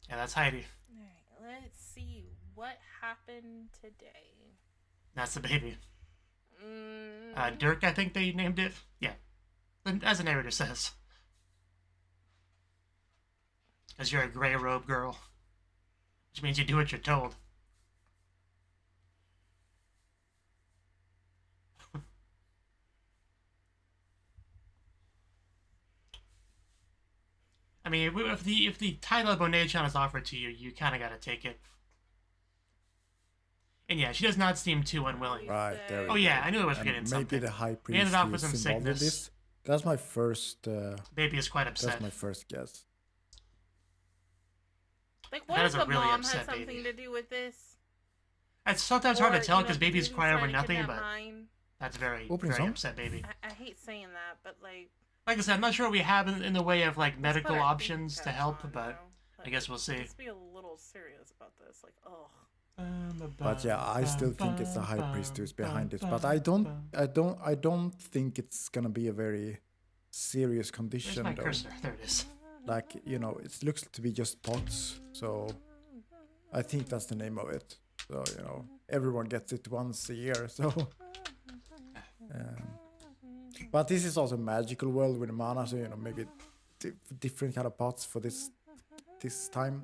Yeah, that's Heidi. Alright, let's see what happened today. That's the baby. Dirk, I think they named it. Yeah, as the narrator says. Because you're a gray robe girl. Which means you do what you're told. I mean, if the title of Bonei-chan is offered to you, you kind of got to take it. And yeah, she does not seem too unwilling. Right, there we go. Yeah, I knew I was forgetting maybe something. Maybe the high priest ended off with is some involved in this. That's my first... baby is quite upset. That's my first guess. Like, what if the really mom has something baby. To do with this? It's sometimes hard to tell because babies cry over nothing, but that's very upset baby. I hate saying that, but like I said, I'm not sure what we have in the way of like medical options to help, but I guess we'll see. Let's be a little serious about this, like, oh. But yeah, I still think it's the high priest who's behind it. But I don't think it's gonna be a very serious condition. Where's my cursor? There it is. Like, you know, it looks to be just pots, so I think that's the name of it. So, you know, everyone gets it once a year, so... but this is also a magical world with mana, so, you know, maybe different kind of pots for this time.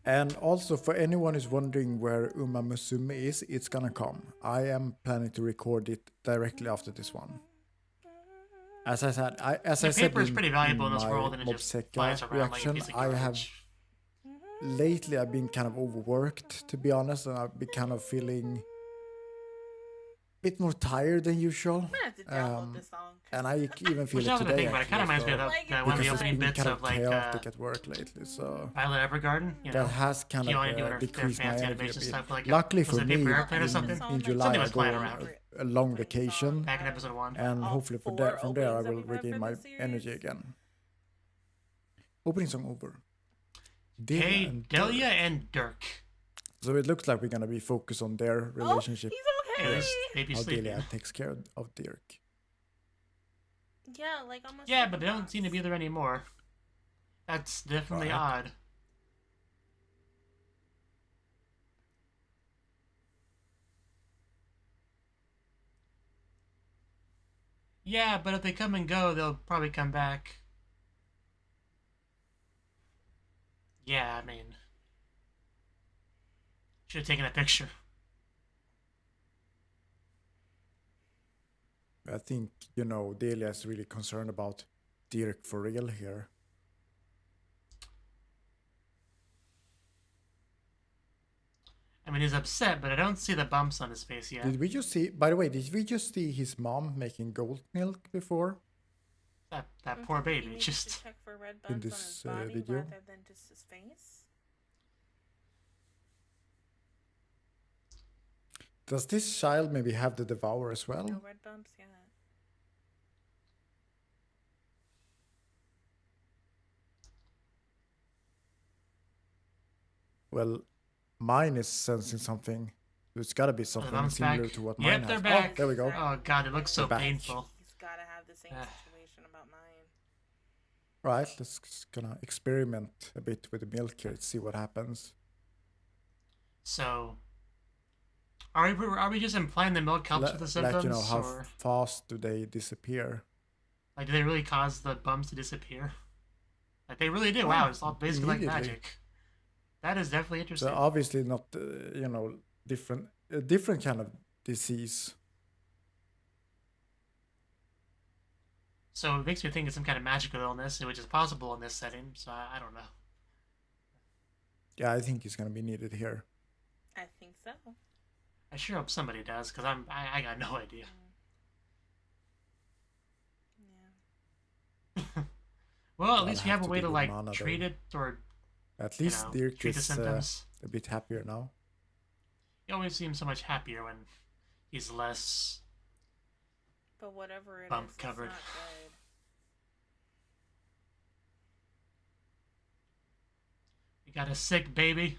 And also, for anyone who's wondering where Uma Musume is, it's gonna come. I am planning to record it directly after this one. As I said, paper is pretty valuable in this world, and it just flies around reaction, like a piece of garbage. Lately I've been kind of overworked, to be honest, and I've been kind of feeling a bit more tired than usual. I'm gonna have to download this song. And I even feel it today. It kind of reminds me of one of the opening bits kind of like chaotic at work lately, so Violet Evergarden. You know, that has kind of decreased my energy a bit. Stuff, like luckily for me, in July I go on a long vacation, back in episode 1, and hopefully from there I will regain my energy again. Opening song over. Delia and Dirk. So it looks like we're gonna be focused on their relationship. Oh, he's okay. How Delia takes care of Dirk. Yeah, like almost. Yeah, but they don't seem to be there anymore. That's definitely odd. Yeah, but if they come and go, they'll probably come back. Yeah, I mean, should have taken a picture. I think, you know, Delia is really concerned about Dirk for real here. I mean, he's upset, but I don't see the bumps on his face yet. Did we just see, by the way, did we just see his mom making goat milk before? That poor baby, just check for red in bumps this on his body video. rather than just his face. Does this child maybe have the Devour as well? No red bumps, yeah. Well, mine is sensing something. It's got to be something similar to what mine has. They're back. Oh, there we go. Oh god, it looks so painful. He's got to have the same situation about mine. Right, let's gonna experiment a bit with the milk here. Let's see what happens. So, are we just implying the milk helps with the symptoms? Like, you know, how fast do they disappear? Like, do they really cause the bumps to disappear? Like, they really do. Wow, it's all basically like magic. That is definitely interesting. So obviously not, you know, different kind of disease. So it makes me think it's some kind of magical illness, which is possible in this setting. So I don't know. Yeah, I think it's gonna be needed here. I think so. I sure hope somebody does, because I got no idea. Yeah. Well, at least we have a way to like treat it, or at least Dirk treat the is symptoms. A bit happier now. He always seems so much happier when he's less. But whatever it bump is, covered. It's not good. We got a sick baby.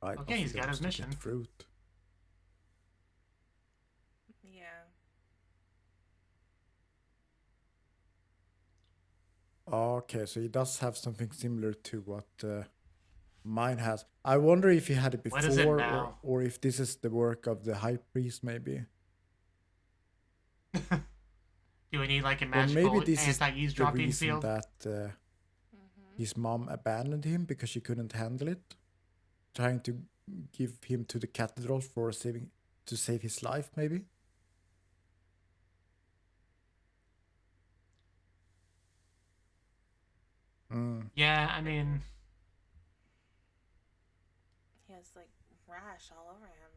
Right, Okay, he's got his mission. Fruit. Yeah. Okay, so he does have something similar to what mine has. I wonder if he had it before, What is it now? or if this is the work of the high priest, maybe. Do we need like a Or magical maybe this is the anti-eavesdropping reason field? that his mom abandoned him because she couldn't handle it, trying to give him to the cathedral for save his life, maybe. Yeah, I mean, He has like rash all over him.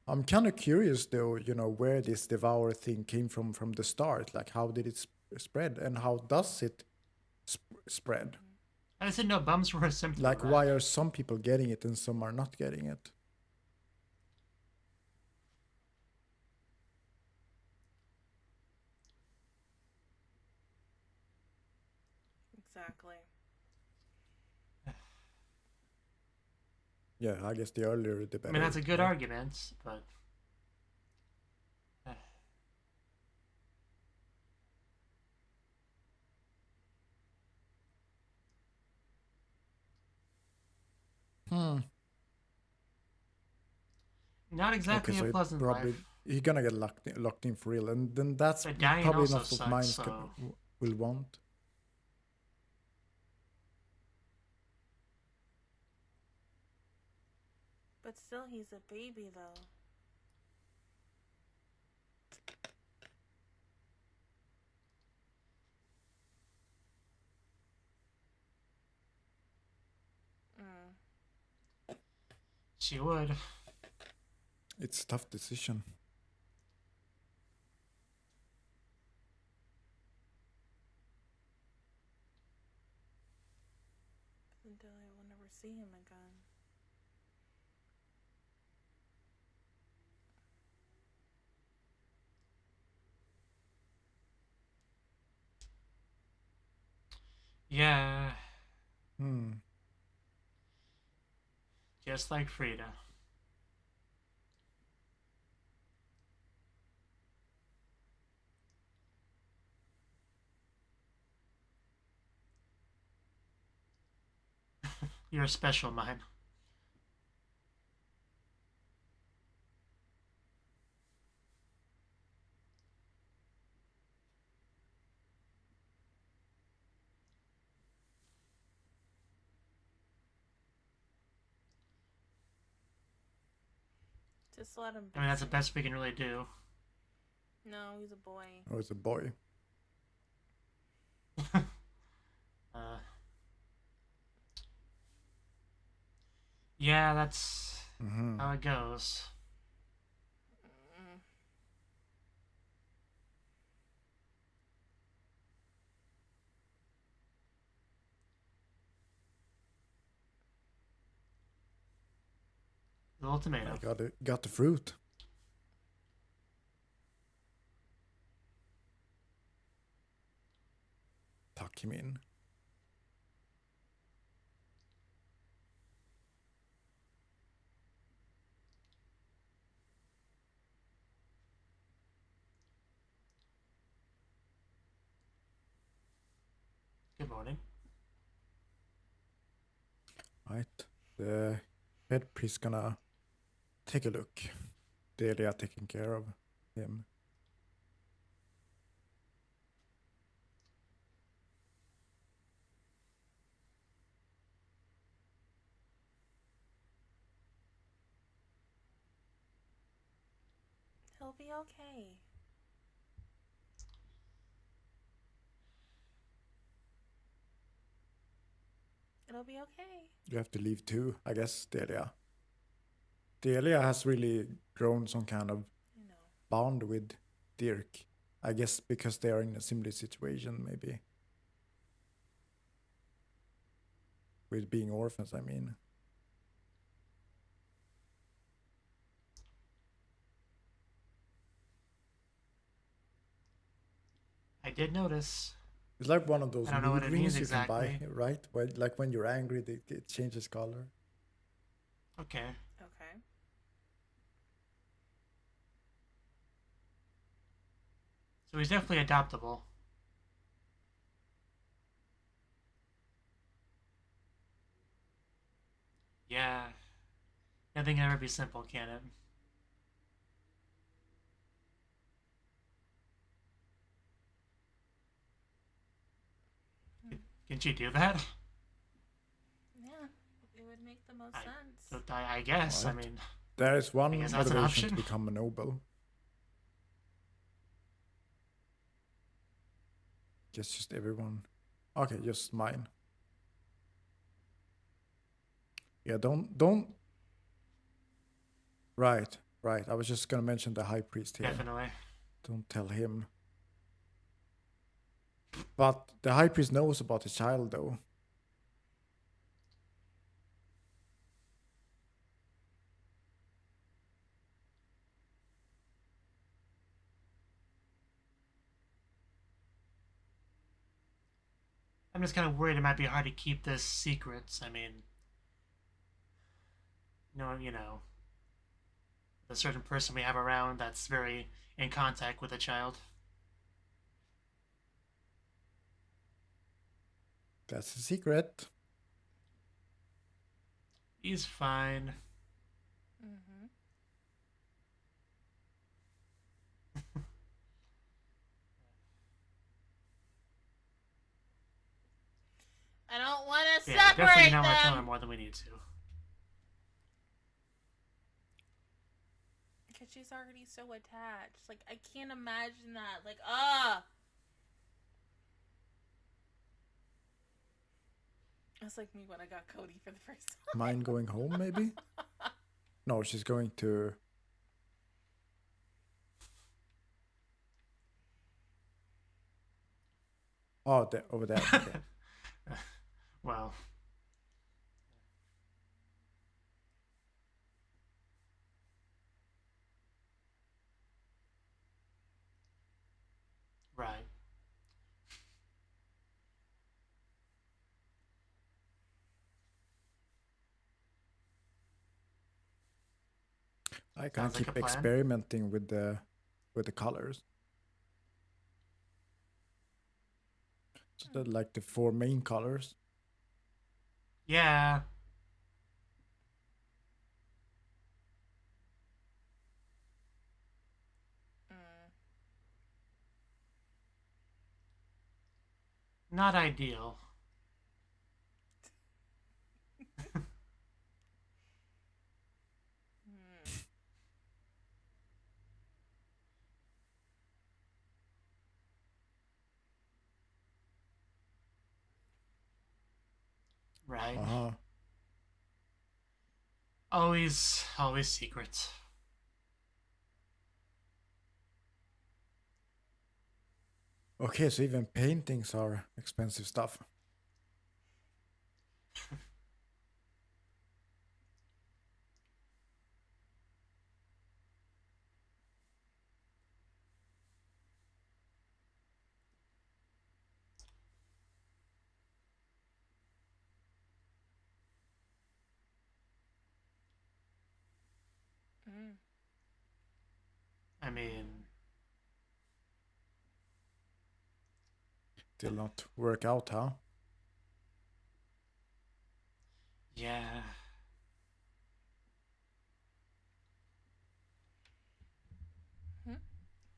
I'm kind of curious, though, where this devour thing came from the start. Like, how did it spread, and how does it spread? I just didn't know bums were a symptom. Like, of why that. are some people getting it and some are not getting it? Exactly. Yeah, I guess the earlier the I better. mean, that's a good yeah. argument, but not exactly Okay, so a pleasant probably life. he's gonna get locked in for real, and then that's But dying probably also not what sucks, mine so- will want. But still, he's a baby, though. She would. It's a tough decision. Until I will never see him again. Yeah, Hmm. just like Frida. You're special, mine. Just let him be. I mean, that's the best we can really do. No, he's a boy. Oh, it's a boy. Yeah, that's Mm-hmm. how it goes. The little tomato. I got the fruit. Tuck him in. Good morning. Right. The head priest gonna take a look. Delia taking care of him. He'll be okay. It'll be okay. You have to leave too, I guess, Delia. Delia has really grown some kind of You know. bond with Dirk. I guess because they are in a similar situation, maybe. With being orphans, I mean. I did notice. It's like one of those I don't know what mood it means rings you can buy, exactly. right? Like when you're angry, it changes color. Okay. Okay. So he's definitely adaptable. Yeah. Nothing can ever be simple, can it? Can she do that? Yeah, it would make the most sense. So I guess. Right. I mean, There is one guess that's an motivation to option. become a noble. Guess just everyone. Okay, just mine. Yeah, don't. Right. I was just gonna mention the high priest here. definitely. Don't tell him. But the high priest knows about the child, though. I'm just kind of worried it might be hard to keep this secret. I mean, you know, the certain person we have around that's very in contact with a child. That's a secret. He's fine. Mm-hmm. I don't want to Yeah, definitely separate not want to tell her them. more than we need to. Because she's already so attached. Like, I can't imagine that. Like, It's like me when I got Cody for the first time. Mine going home, maybe? No, she's going to... Oh, over there. Okay. Well. Right. I can Sounds like keep a plan. experimenting with the colors. So that like the 4 main colors. Yeah. Not ideal. Right. Always secret. Okay, so even paintings are expensive stuff. I mean, Did not work out, huh? yeah.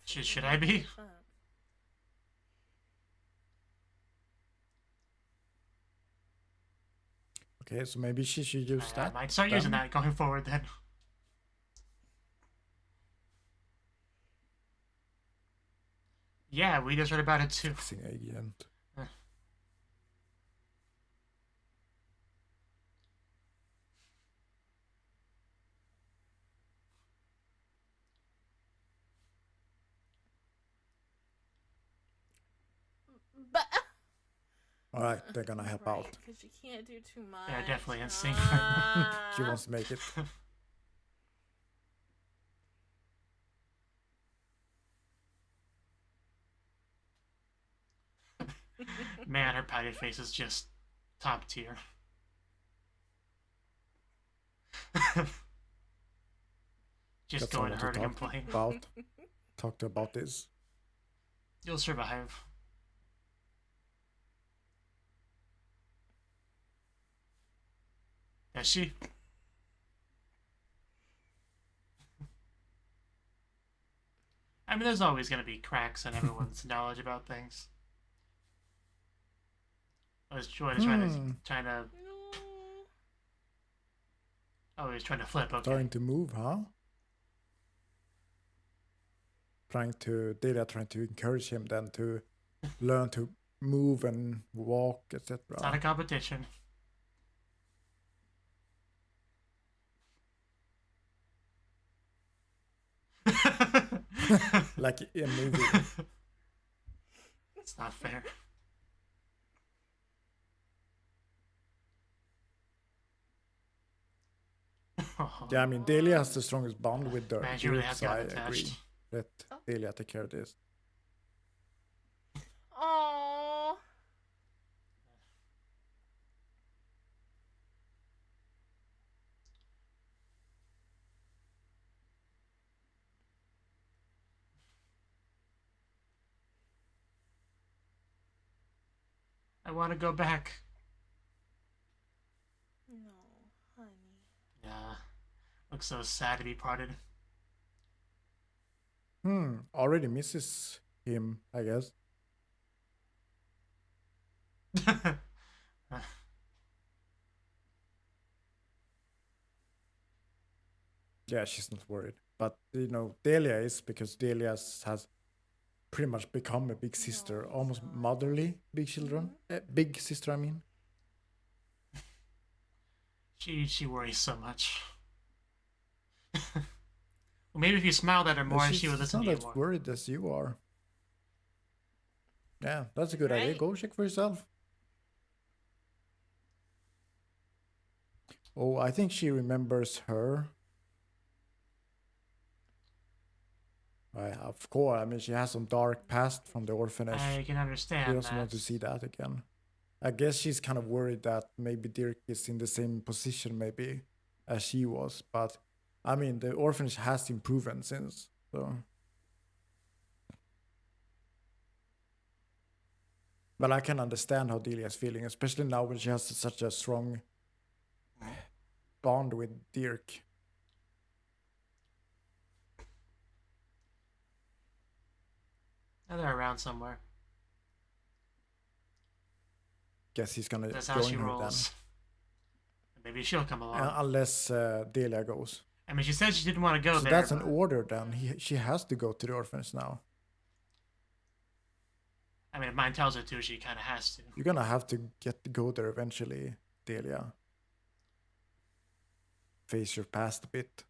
Should I be? Okay, so maybe she should use I that. might start using that going forward then. Yeah, we just read about it too. Fixing agent. But All right, they're gonna help out. Because you can't do too much. Yeah, definitely in sync. She wants to make it. Man, her pouty face is just top tier. Just going to her to complain. Talk to about this. You'll survive. Does she? I mean, there's always going to be cracks in everyone's knowledge about things. I was trying to. Oh, he's trying to flip. Okay. Trying to move, huh? Delia trying to encourage him then to learn to move and walk, etc. It's not a competition. Like in a movie. It's not fair. Yeah, I mean, Delia has the strongest bond with Dirk. Man, she really has so I gotten agree. attached. Let Delia take care of this. Aww. I want to go back. No, honey. Yeah. Looks so sad to be parted. Already misses him, I guess. Yeah, she's not worried. But, you know, Delia is, because Delia has pretty much become a big sister, almost motherly big children. Big sister, I mean. She worries so much. Well, maybe if you smiled at her more, she would listen to you more. She's not as worried as you are. Yeah, that's a good idea. Go check for yourself. Oh, I think she remembers her. Of course, I mean, she has some dark past from the orphanage. I can understand. She doesn't want to see that again. I guess she's kind of worried that maybe Dirk is in the same position maybe as she was. But, I mean, the orphanage has improved since, so... But I can understand how Delia's feeling, especially now when she has such a strong bond with Dirk. Oh, they're around somewhere. Guess he's gonna That's how join she her rolls. Maybe she'll come along. then. Unless Delia goes. I mean, she said she didn't want to go So there. that's an order then. She has to go to the orphanage now. I mean, if mine tells her to, she kind of has to. You're gonna have to go there eventually, Delia. Face your past a bit.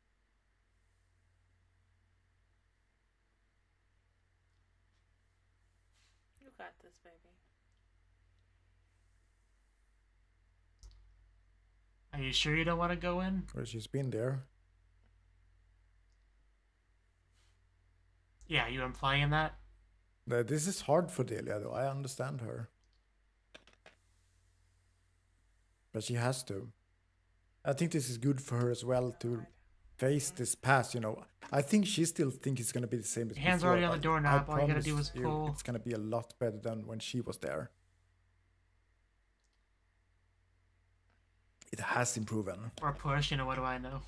You got this, baby. Are you sure you don't want to go in? Well, she's been there. Yeah, you implying that? This is hard for Delia, though. I understand her. But she has to. I think this is good for her as well to face this past, you know. I think she still thinks it's going to be the same as Your hand's before, already on the but doorknob. I All you gotta do promise is you pull. It's going to be a lot better than when she was there. It has improved. Or push, you know, what do I know?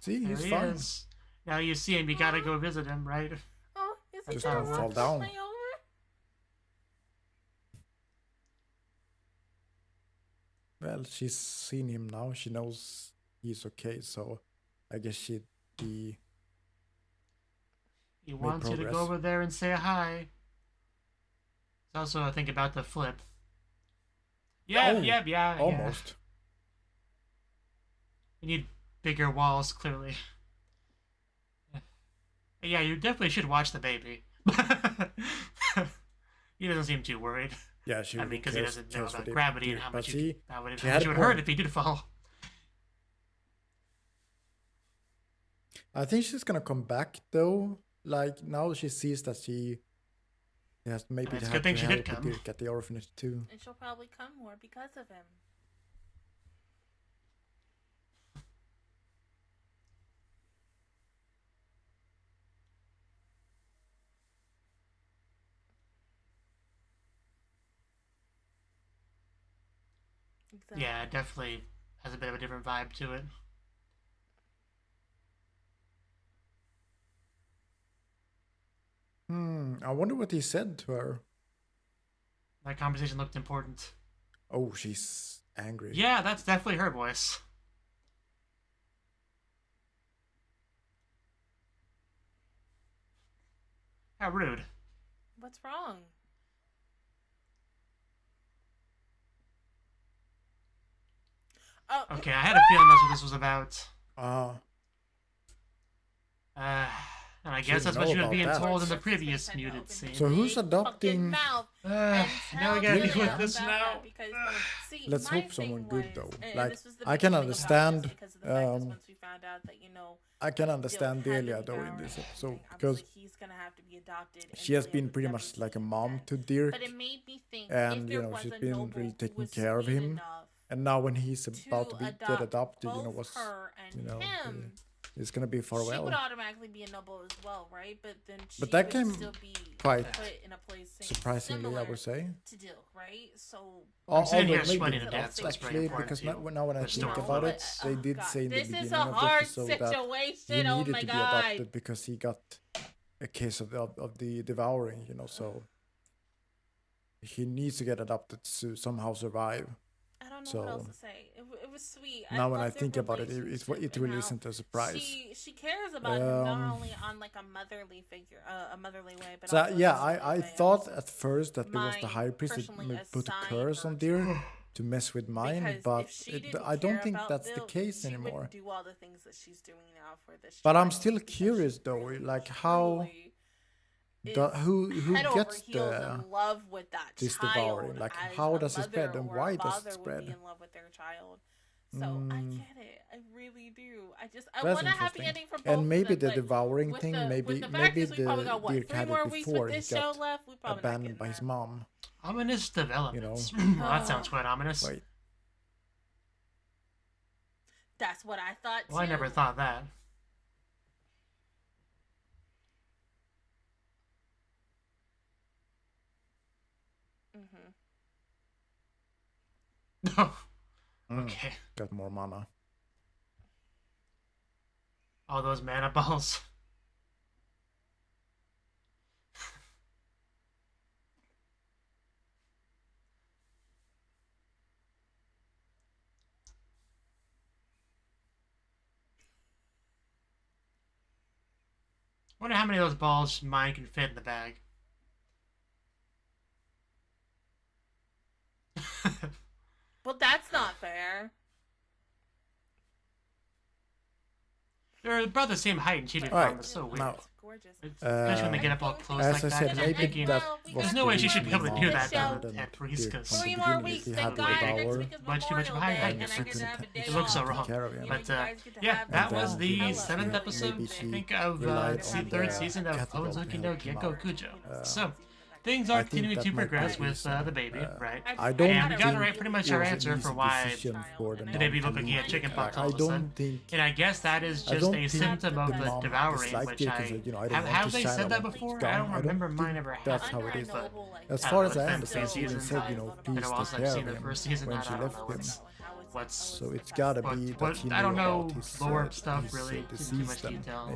See, There he's he fine. is. Now you see him, you gotta go visit him, right? Oh, is he Just gonna don't fall walk down. my over? Well, she's seen him now. She knows he's okay, so I guess he He wants you to progress. go over there and say hi. It's also, I think, about the flip. Yeah, Oh, yeah. almost. You need bigger walls, clearly. Yeah, you definitely should watch the baby. He doesn't seem too worried. Yeah, she I mean, because he cares- doesn't know cares for about the gravity and Dirk, how but much she you had a would hurt point. if he did fall. I think she's gonna come back though. Like now she sees that she has maybe It's a had good thing to she did help come. Dirk at the orphanage too. And she'll probably come more because of him. Exactly. Yeah, it definitely has a bit of a different vibe to it. I wonder what he said to her. That conversation looked important. Oh, she's angry. Yeah, that's definitely her voice. How rude. What's wrong? Oh, Okay, I had a feeling that's what this was about. And I guess that's what know you were about being that. told in the previous muted scene. So who's adopting? Now we gotta deal with this now. Let's hope someone good though. Like I can understand. I can understand Delia though in this episode because she has been pretty much like a mom to Dirk, and you know she's been really taking care of him. And now when he's about to get adopted, you know what's it's gonna be farewell. She would automatically be a noble as well, right? But then she that would came still be quite put in a place surprisingly, I would say. to do, right? So I'm sitting here Although sweating maybe to death, so not it's very actually, important because to you. now when I The think story about flow. it, they did say in the this is beginning a of the hard episode that he situation. Oh needed my to be god. adopted because he got a case of the devouring, you know, so he needs to get adopted to somehow survive. I don't know So what else to say. It was sweet. now when I love their think about it, it relationship really and isn't how a surprise. She cares about him not only on like a motherly figure, a motherly way, but So also yeah, a sisterly I way. thought at first that it was the Mine high priest personally that put a assigned curse her on to Dirk to mess with mine, Because but if she didn't I don't care think about that's the Bill, case she anymore. wouldn't do all the things that she's doing now for this. But I'm child still because curious she though, really, like how truly who head over gets heels the in love with that this child, devouring? Like as how a does it spread mother and or a why does father it would spread? be in love with their child. So I get it. I really do. I That's want a happy interesting. ending for both And maybe of them, the but devouring with thing, the, maybe with the fact maybe is we probably got what, Dirk 3 had more it weeks before with he this show got left. We probably not abandoned getting by his there. mom. Ominous developments. You know. Well, that sounds quite ominous. Wait, That's what I thought too. Well, I never thought that. No. Okay. got more mana. All those mana balls. Wonder how many of those balls mine can fit in the bag. Well, that's not fair. They're about the same height and cheated Alright, from. It's so weird. now, Gorgeous. Especially when they get up all close as like I that. said, I'm maybe thinking, that was there's no way she should be able to do that Show. though, at Priscus. From the 3 more beginning, weeks, he thank had the God. Next devour, week is Much too much of a Memorial high Day, height and I difference. get to have a day It looks so off. wrong. care of him. But You guys get to yeah, have that that was off. the I love 7th it. episode, Maybe I she think, of relied the on 3rd the season of cathedral to Honzuki no help him out. Gekokujou. So, things I are think continuing that to might be progress the with reason. the baby, right? I don't And we got think right pretty much it our was an answer easy for why decision for the the baby mom to looking at leave. chicken pox I all of a sudden. don't think And I guess that is I just don't a think symptom of the the mom devouring, disliked which it and said, you know, I don't want have this they child, said I that want it before? gone. I don't I don't remember think mine ever that's happening. how it is. But As I far don't as know, I it's understand, fancy she even season. said, you know, please And also take I've care seen of the him first season. when I she don't left know him. what's So it's gotta be that he knew I don't know about his lore stuff his, really in too much disease then. detail.